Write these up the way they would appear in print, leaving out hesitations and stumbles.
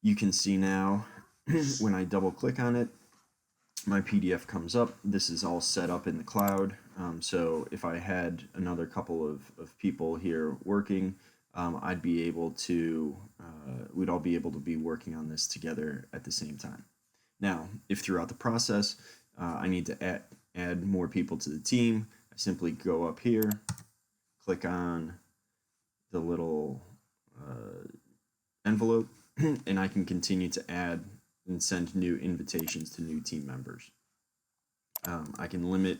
You can see now when I double click on it, my PDF comes up. This is all set up in the cloud. So if I had another couple of people here working, I'd be able to, we'd all be able to be working on this together at the same time. Now, if throughout the process I need to add more people to the team, I simply go up here, click on the little envelope, and I can continue to add and send new invitations to new team members. I can limit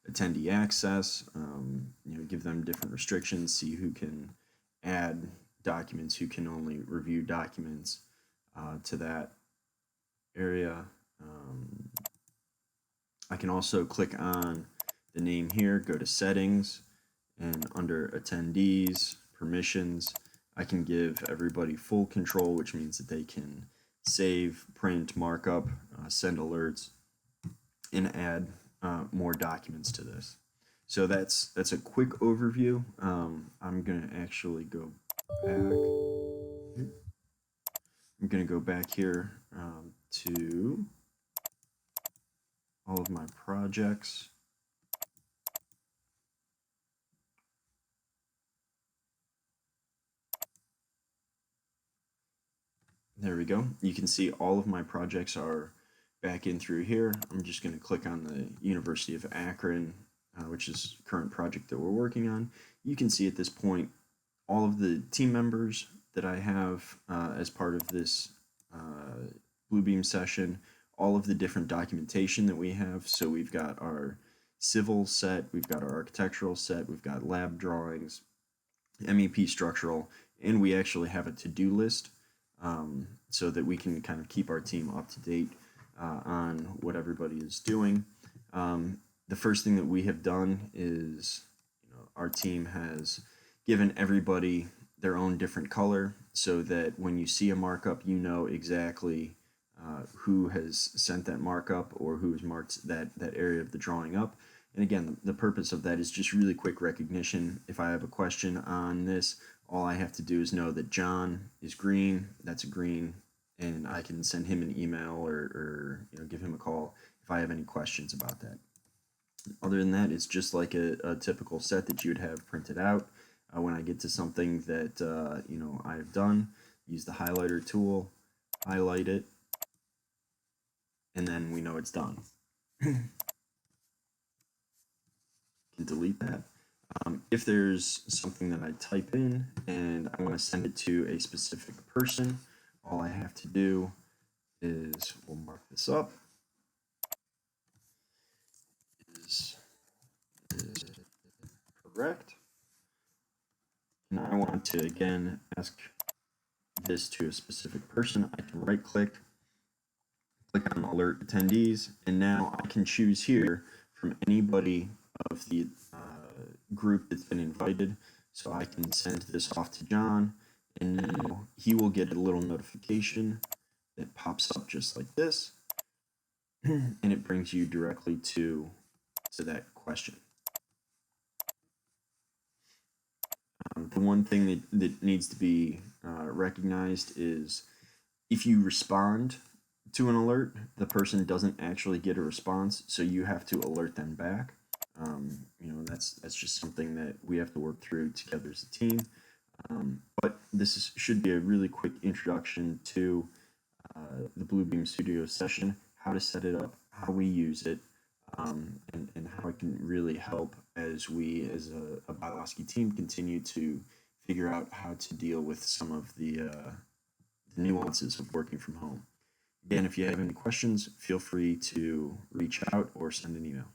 attendee access, give them different restrictions, see who can add documents, who can only review documents to that area. I can also click on the name here, go to settings, and under attendees, permissions, I can give everybody full control, which means that they can save, print, markup, send alerts, and add more documents to this. So that's a quick overview. I'm going to actually go back. I'm going to go back here to all of my projects. There we go. You can see all of my projects are back in through here. I'm just going to click on the University of Akron, which is the current project that we're working on. You can see at this point all of the team members that I have as part of this Bluebeam session, all of the different documentation that we have. So we've got our civil set, we've got our architectural set, we've got lab drawings, MEP structural, and we actually have a to-do list so that we can kind of keep our team up to date on what everybody is doing. The first thing that we have done is, our team has given everybody their own different color so that when you see a markup, you know exactly who has sent that markup or who has marked that area of the drawing up. And again, the purpose of that is just really quick recognition. If I have a question on this, all I have to do is know that John is green, that's a green, and I can send him an email or give him a call if I have any questions about that. Other than that, it's just like a typical set that you would have printed out. When I get to something that I've done, use the highlighter tool, highlight it, and then we know it's done. Can delete that. If there's something that I type in and I want to send it to a specific person, all I have to do is, we'll mark this up, is correct. And I want to, again, ask this to a specific person. I can right click on alert attendees, and now I can choose here from anybody of the group that's been invited. So I can send this off to John, and now he will get a little notification that pops up just like this, and it brings you directly to that question. The one thing that needs to be recognized is if you respond to an alert, the person doesn't actually get a response, so you have to alert them back. That's just something that we have to work through together as a team. But this should be a really quick introduction to the Bluebeam Studio session, how to set it up, how we use it, and how it can really help as we, as a Bylowski team, continue to figure out how to deal with some of the nuances of working from home. Again, if you have any questions, feel free to reach out or send an email.